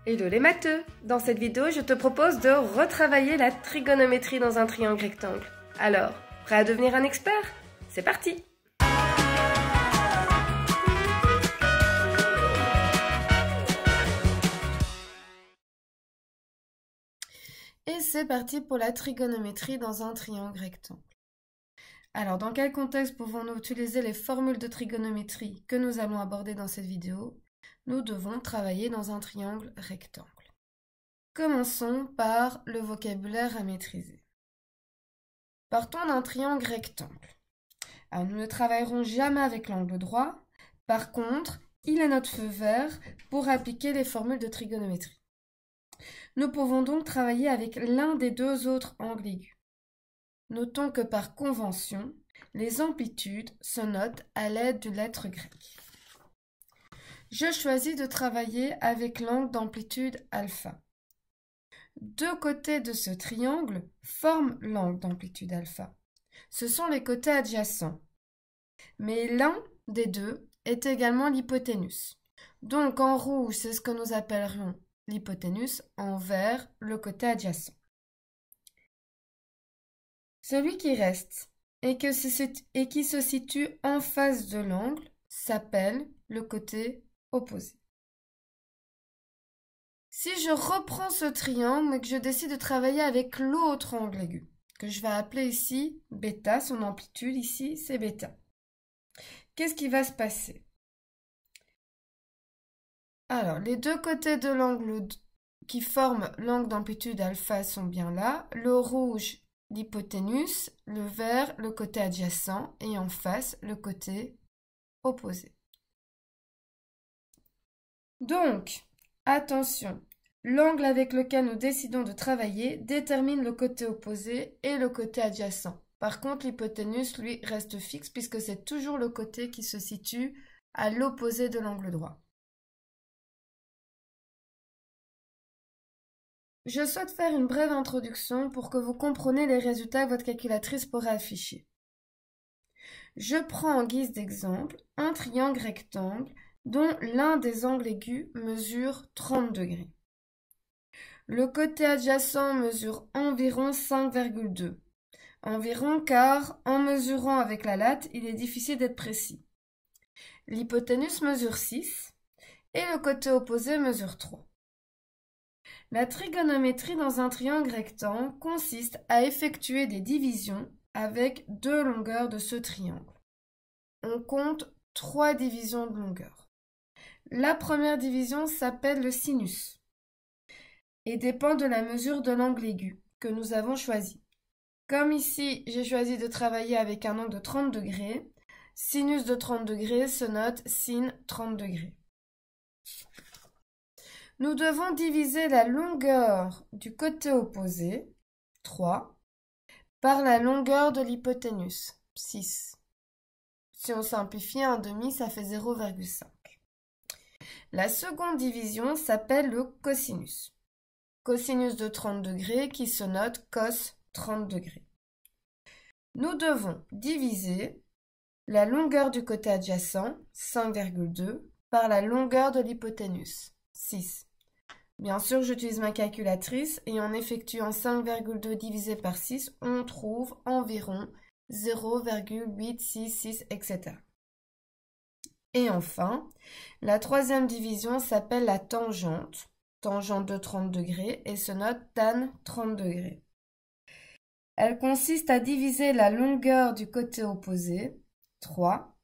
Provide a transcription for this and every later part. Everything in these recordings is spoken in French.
Hello les matheux! Dans cette vidéo, je te propose de retravailler la trigonométrie dans un triangle rectangle. Alors, prêt à devenir un expert? C'est parti! Et c'est parti pour la trigonométrie dans un triangle rectangle. Alors, dans quel contexte pouvons-nous utiliser les formules de trigonométrie que nous allons aborder dans cette vidéo? Nous devons travailler dans un triangle rectangle. Commençons par le vocabulaire à maîtriser. Partons d'un triangle rectangle. Alors, nous ne travaillerons jamais avec l'angle droit. Par contre, il est notre feu vert pour appliquer les formules de trigonométrie. Nous pouvons donc travailler avec l'un des deux autres angles aigus. Notons que par convention, les amplitudes se notent à l'aide de lettres grecques. Je choisis de travailler avec l'angle d'amplitude alpha. Deux côtés de ce triangle forment l'angle d'amplitude alpha. Ce sont les côtés adjacents. Mais l'un des deux est également l'hypoténuse. Donc en rouge, c'est ce que nous appellerions l'hypoténuse, en vert, le côté adjacent. Celui qui reste et qui se situe en face de l'angle s'appelle le côté opposé. Si je reprends ce triangle et que je décide de travailler avec l'autre angle aigu, que je vais appeler ici bêta, son amplitude ici c'est bêta. Qu'est-ce qui va se passer? Alors, les deux côtés de l'angle qui forment l'angle d'amplitude alpha sont bien là. Le rouge, l'hypoténuse, le vert, le côté adjacent et en face, le côté opposé. Donc, attention, l'angle avec lequel nous décidons de travailler détermine le côté opposé et le côté adjacent. Par contre, l'hypoténuse, lui, reste fixe puisque c'est toujours le côté qui se situe à l'opposé de l'angle droit. Je souhaite faire une brève introduction pour que vous compreniez les résultats que votre calculatrice pourra afficher. Je prends en guise d'exemple un triangle rectangle dont l'un des angles aigus mesure 30 degrés. Le côté adjacent mesure environ 5,2. Environ car, en mesurant avec la latte, il est difficile d'être précis. L'hypoténuse mesure 6 et le côté opposé mesure 3. La trigonométrie dans un triangle rectangle consiste à effectuer des divisions avec deux longueurs de ce triangle. On compte 3 divisions de longueur. La première division s'appelle le sinus et dépend de la mesure de l'angle aigu que nous avons choisi. Comme ici, j'ai choisi de travailler avec un angle de 30 degrés, sinus de 30 degrés se note sin 30 degrés. Nous devons diviser la longueur du côté opposé, 3, par la longueur de l'hypoténuse, 6. Si on simplifie un demi, ça fait 0,5. La seconde division s'appelle le cosinus. Cosinus de 30 degrés qui se note cos 30 degrés. Nous devons diviser la longueur du côté adjacent, 5,2, par la longueur de l'hypoténuse, 6. Bien sûr, j'utilise ma calculatrice et en effectuant 5,2 divisé par 6, on trouve environ 0,866, etc. Et enfin, la troisième division s'appelle la tangente, tangente de 30 degrés, et se note tan 30 degrés. Elle consiste à diviser la longueur du côté opposé, 3,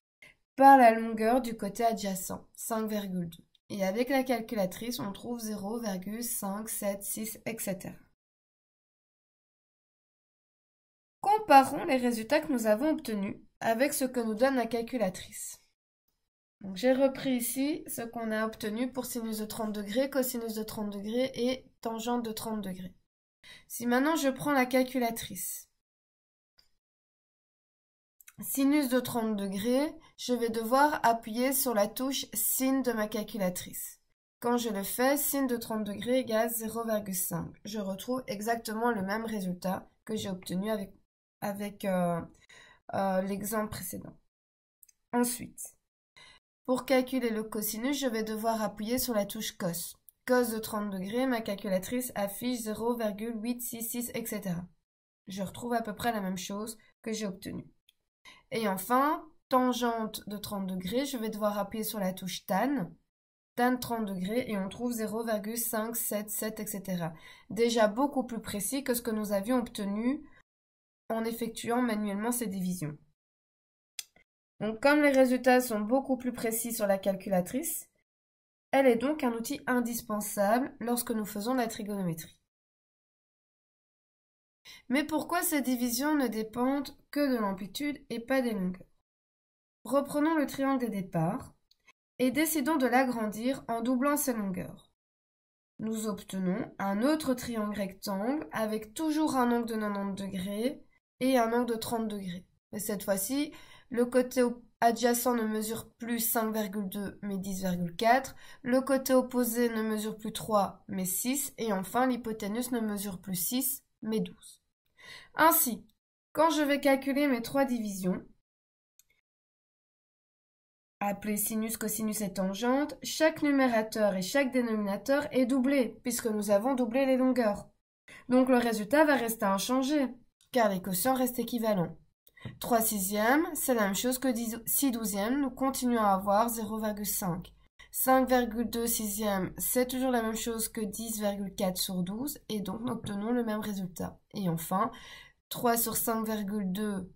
par la longueur du côté adjacent, 5,2. Et avec la calculatrice, on trouve 0,576, etc. Comparons les résultats que nous avons obtenus avec ce que nous donne la calculatrice. Donc j'ai repris ici ce qu'on a obtenu pour sinus de 30 degrés, cosinus de 30 degrés et tangente de 30 degrés. Si maintenant je prends la calculatrice, sinus de 30 degrés, je vais devoir appuyer sur la touche sin de ma calculatrice. Quand je le fais, sin de 30 degrés égale 0,5. Je retrouve exactement le même résultat que j'ai obtenu avec l'exemple précédent. Ensuite, pour calculer le cosinus, je vais devoir appuyer sur la touche cos. cos de 30 degrés, ma calculatrice affiche 0,866, etc. Je retrouve à peu près la même chose que j'ai obtenue. Et enfin, tangente de 30 degrés, je vais devoir appuyer sur la touche tan 30 degrés, et on trouve 0,577, etc. Déjà beaucoup plus précis que ce que nous avions obtenu en effectuant manuellement ces divisions. Donc, comme les résultats sont beaucoup plus précis sur la calculatrice, elle est donc un outil indispensable lorsque nous faisons la trigonométrie. Mais pourquoi ces divisions ne dépendent que de l'amplitude et pas des longueurs? Reprenons le triangle des départs et décidons de l'agrandir en doublant ses longueurs. Nous obtenons un autre triangle rectangle avec toujours un angle de 90 degrés et un angle de 30 degrés. Mais cette fois-ci, le côté adjacent ne mesure plus 5,2 mais 10,4, le côté opposé ne mesure plus 3 mais 6, et enfin l'hypoténuse ne mesure plus 6 mais 12. Ainsi, quand je vais calculer mes trois divisions, appelées sinus, cosinus et tangente, chaque numérateur et chaque dénominateur est doublé, puisque nous avons doublé les longueurs. Donc le résultat va rester inchangé, car les quotients restent équivalents. 3 sixièmes, c'est la même chose que 6 douzièmes, nous continuons à avoir 0,5. 5,2 sixièmes, c'est toujours la même chose que 10,4 sur 12, et donc nous obtenons le même résultat. Et enfin, 3 sur 5,2,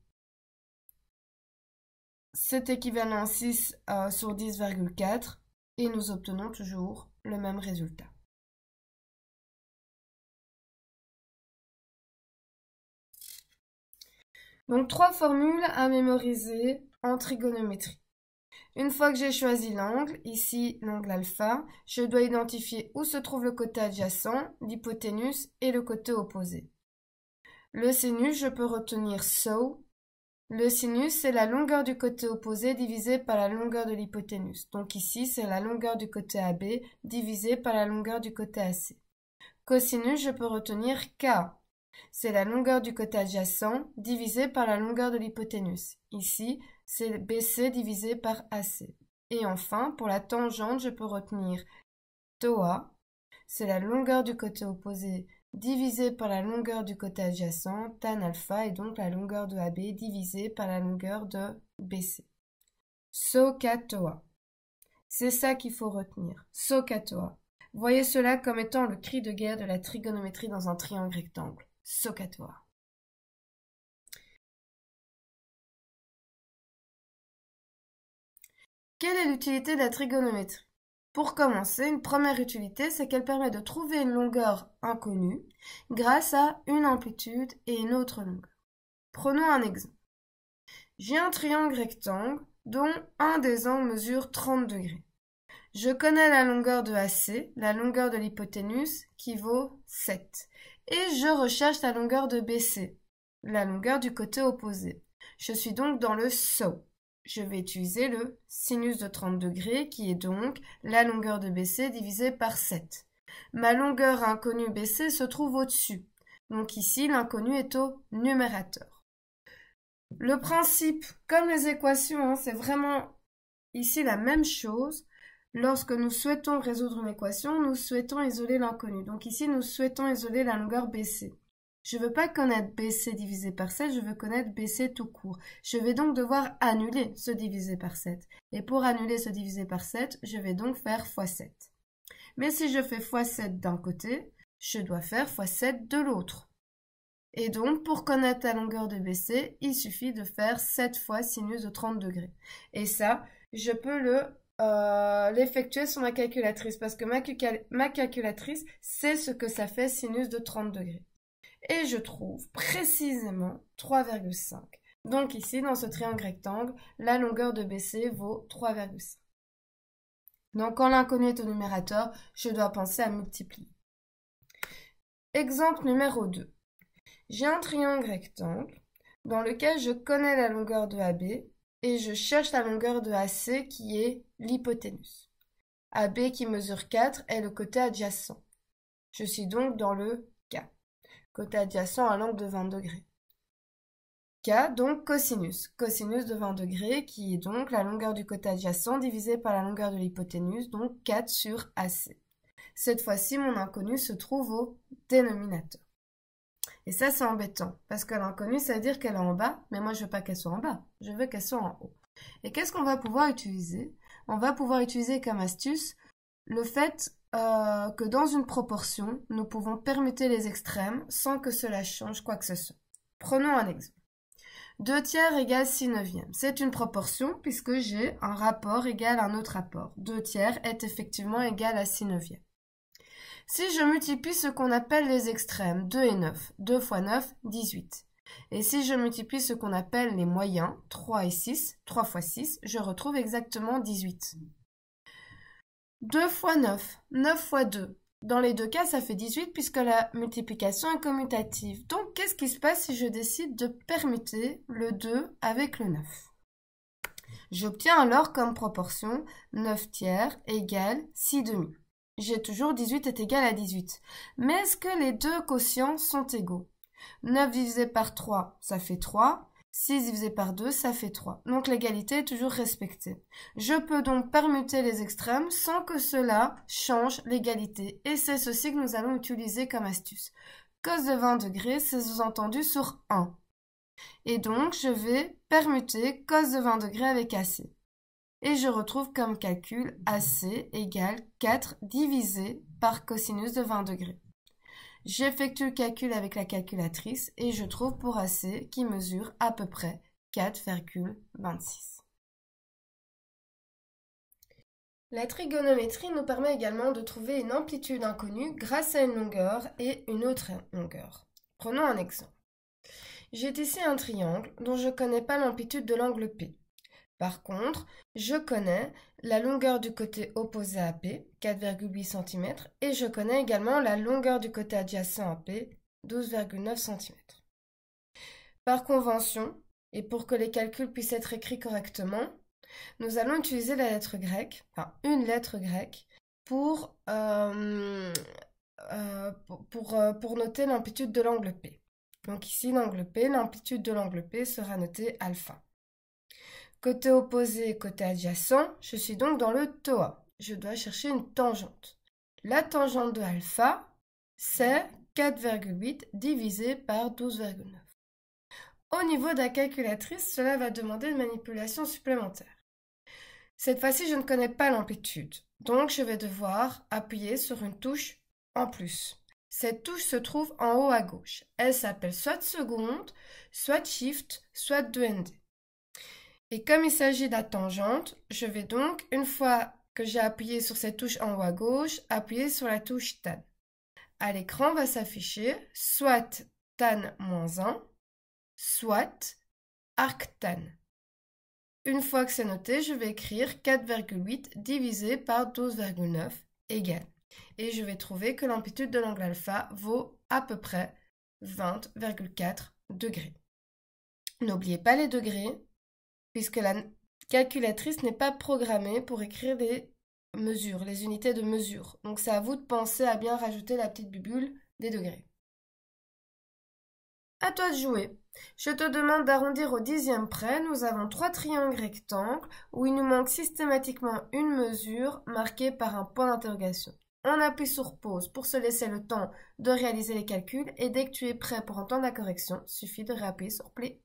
c'est équivalent à 6 sur 10,4, et nous obtenons toujours le même résultat. Donc, 3 formules à mémoriser en trigonométrie. Une fois que j'ai choisi l'angle, ici l'angle alpha, je dois identifier où se trouve le côté adjacent, l'hypoténuse et le côté opposé. Le sinus, je peux retenir SO. Le sinus, c'est la longueur du côté opposé divisé par la longueur de l'hypoténuse. Donc ici, c'est la longueur du côté AB divisé par la longueur du côté AC. Cosinus, je peux retenir K. C'est la longueur du côté adjacent divisé par la longueur de l'hypoténuse. Ici, c'est BC divisé par AC. Et enfin, pour la tangente, je peux retenir TOA. C'est la longueur du côté opposé divisé par la longueur du côté adjacent, tan alpha, et donc la longueur de AB divisée par la longueur de BC. SOHCAHTOA. C'est ça qu'il faut retenir. SOHCAHTOA. Voyez cela comme étant le cri de guerre de la trigonométrie dans un triangle rectangle. SOHCAHTOA. Quelle est l'utilité de la trigonométrie? Pour commencer, une première utilité, c'est qu'elle permet de trouver une longueur inconnue grâce à une amplitude et une autre longueur. Prenons un exemple. J'ai un triangle rectangle dont un des angles mesure 30 degrés. Je connais la longueur de AC, la longueur de l'hypoténuse, qui vaut 7. Et je recherche la longueur de BC, la longueur du côté opposé. Je suis donc dans le SO. Je vais utiliser le sinus de 30 degrés, qui est donc la longueur de BC divisée par 7. Ma longueur inconnue BC se trouve au-dessus. Donc ici, l'inconnu est au numérateur. Le principe, comme les équations, c'est vraiment ici la même chose. Lorsque nous souhaitons résoudre une équation, nous souhaitons isoler l'inconnu. Donc ici, nous souhaitons isoler la longueur BC. Je ne veux pas connaître BC divisé par 7, je veux connaître BC tout court. Je vais donc devoir annuler ce divisé par 7. Et pour annuler ce divisé par 7, je vais donc faire x 7. Mais si je fais x 7 d'un côté, je dois faire x 7 de l'autre. Et donc, pour connaître la longueur de BC, il suffit de faire 7 fois sinus de 30 degrés. Et ça, je peux l'effectuer sur ma calculatrice, parce que ma calculatrice sait ce que ça fait sinus de 30 degrés. Et je trouve précisément 3,5. Donc ici, dans ce triangle rectangle, la longueur de BC vaut 3,5. Donc quand l'inconnu est au numérateur, je dois penser à multiplier. Exemple numéro 2. J'ai un triangle rectangle dans lequel je connais la longueur de AB et je cherche la longueur de AC qui est l'hypoténuse. AB qui mesure 4 est le côté adjacent. Je suis donc dans le K. Côté adjacent à l'angle de 20 degrés. K, donc cosinus. Cosinus de 20 degrés, qui est donc la longueur du côté adjacent divisée par la longueur de l'hypoténuse, donc 4 sur AC. Cette fois-ci, mon inconnue se trouve au dénominateur. Et ça, c'est embêtant, parce que l'inconnue, ça veut dire qu'elle est en bas, mais moi, je veux pas qu'elle soit en bas, je veux qu'elle soit en haut. Et qu'est-ce qu'on va pouvoir utiliser? On va pouvoir utiliser comme astuce le fait que dans une proportion, nous pouvons permuter les extrêmes sans que cela change quoi que ce soit. Prenons un exemple. 2 tiers égale 6 neuvièmes. C'est une proportion puisque j'ai un rapport égal à un autre rapport. 2 tiers est effectivement égal à 6 neuvièmes. Si je multiplie ce qu'on appelle les extrêmes, 2 et 9, 2 fois 9, 18. Et si je multiplie ce qu'on appelle les moyens, 3 et 6, 3 fois 6, je retrouve exactement 18. 2 fois 9, 9 fois 2. Dans les deux cas, ça fait 18 puisque la multiplication est commutative. Donc, qu'est-ce qui se passe si je décide de permuter le 2 avec le 9? J'obtiens alors comme proportion 9 tiers égale 6 demi. J'ai toujours 18 est égal à 18. Mais est-ce que les deux quotients sont égaux? 9 divisé par 3, ça fait 3. 6 divisé par 2, ça fait 3. Donc l'égalité est toujours respectée. Je peux donc permuter les extrêmes sans que cela change l'égalité. Et c'est ceci que nous allons utiliser comme astuce. Cos de 20 degrés, c'est sous-entendu sur 1. Et donc je vais permuter cos de 20 degrés avec AC. Et je retrouve comme calcul AC égale 4 divisé par cosinus de 20 degrés. J'effectue le calcul avec la calculatrice et je trouve pour AC qui mesure à peu près 4,26. La trigonométrie nous permet également de trouver une amplitude inconnue grâce à une longueur et une autre longueur. Prenons un exemple. J'ai ici un triangle dont je ne connais pas l'amplitude de l'angle P. Par contre, je connais la longueur du côté opposé à P, 4,8 cm, et je connais également la longueur du côté adjacent à P, 12,9 cm. Par convention, et pour que les calculs puissent être écrits correctement, nous allons utiliser la lettre grecque, enfin une lettre grecque, pour noter l'amplitude de l'angle P. Donc ici, l'amplitude de l'angle P sera notée alpha. Côté opposé et côté adjacent, je suis donc dans le TOA. Je dois chercher une tangente. La tangente de alpha, c'est 4,8 divisé par 12,9. Au niveau de la calculatrice, cela va demander une manipulation supplémentaire. Cette fois-ci, je ne connais pas l'amplitude, donc je vais devoir appuyer sur une touche en plus. Cette touche se trouve en haut à gauche. Elle s'appelle soit seconde, soit shift, soit 2ND. Et comme il s'agit de la tangente, je vais donc, une fois que j'ai appuyé sur cette touche en haut à gauche, appuyer sur la touche tan. À l'écran va s'afficher soit tan moins 1, soit arctan. Une fois que c'est noté, je vais écrire 4,8 divisé par 12,9 égale. Et je vais trouver que l'amplitude de l'angle alpha vaut à peu près 20,4 degrés. N'oubliez pas les degrés, puisque la calculatrice n'est pas programmée pour écrire les mesures, les unités de mesure. Donc c'est à vous de penser à bien rajouter la petite bubule des degrés. À toi de jouer. Je te demande d'arrondir au 10e près. Nous avons 3 triangles rectangles où il nous manque systématiquement une mesure marquée par un point d'interrogation. On appuie sur pause pour se laisser le temps de réaliser les calculs et dès que tu es prêt pour entendre la correction, suffit de réappuyer sur play.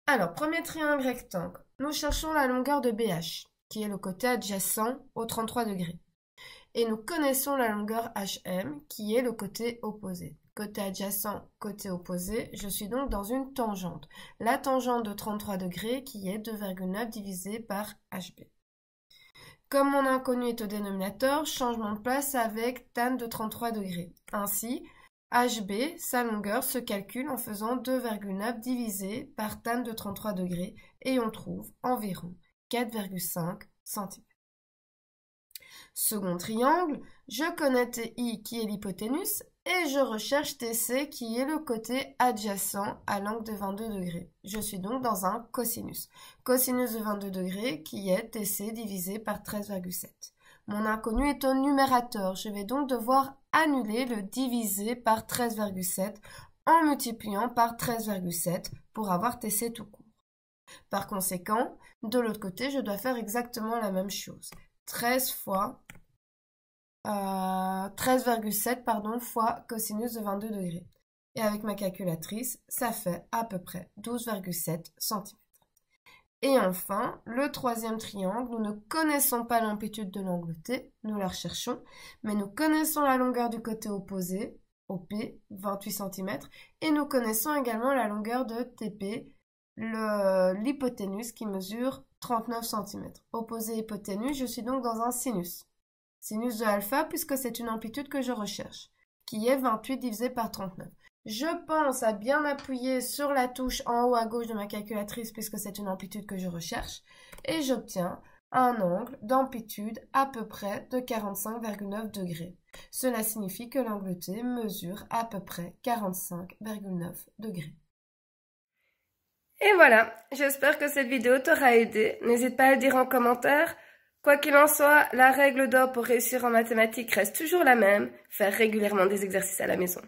Alors, premier triangle rectangle, nous cherchons la longueur de BH, qui est le côté adjacent au 33 degrés. Et nous connaissons la longueur HM, qui est le côté opposé. Côté adjacent, côté opposé, je suis donc dans une tangente. La tangente de 33 degrés, qui est 2,9 divisé par HB. Comme mon inconnu est au dénominateur, changement de place avec tan de 33 degrés. Ainsi, HB, sa longueur, se calcule en faisant 2,9 divisé par tan de 33 degrés et on trouve environ 4,5 cm. Second triangle, je connais TI qui est l'hypoténuse et je recherche TC qui est le côté adjacent à l'angle de 22 degrés. Je suis donc dans un cosinus. Cosinus de 22 degrés qui est TC divisé par 13,7. Mon inconnu est au numérateur. Je vais donc devoir annuler le divisé par 13,7 en multipliant par 13,7 pour avoir TC tout court. Par conséquent, de l'autre côté, je dois faire exactement la même chose. 13 fois 13,7 pardon, fois cosinus de 22 degrés. Et avec ma calculatrice, ça fait à peu près 12,7 cm. Et enfin, le troisième triangle, nous ne connaissons pas l'amplitude de l'angle T, nous la recherchons, mais nous connaissons la longueur du côté opposé, OP, 28 cm, et nous connaissons également la longueur de TP, l'hypoténuse qui mesure 39 cm. Opposé hypoténuse, je suis donc dans un sinus. Sinus de alpha puisque c'est une amplitude que je recherche, qui est 28 divisé par 39. Je pense à bien appuyer sur la touche en haut à gauche de ma calculatrice puisque c'est une amplitude que je recherche et j'obtiens un angle d'amplitude à peu près de 45,9 degrés. Cela signifie que l'angle T mesure à peu près 45,9 degrés. Et voilà, j'espère que cette vidéo t'aura aidé. N'hésite pas à le dire en commentaire. Quoi qu'il en soit, la règle d'or pour réussir en mathématiques reste toujours la même, faire régulièrement des exercices à la maison.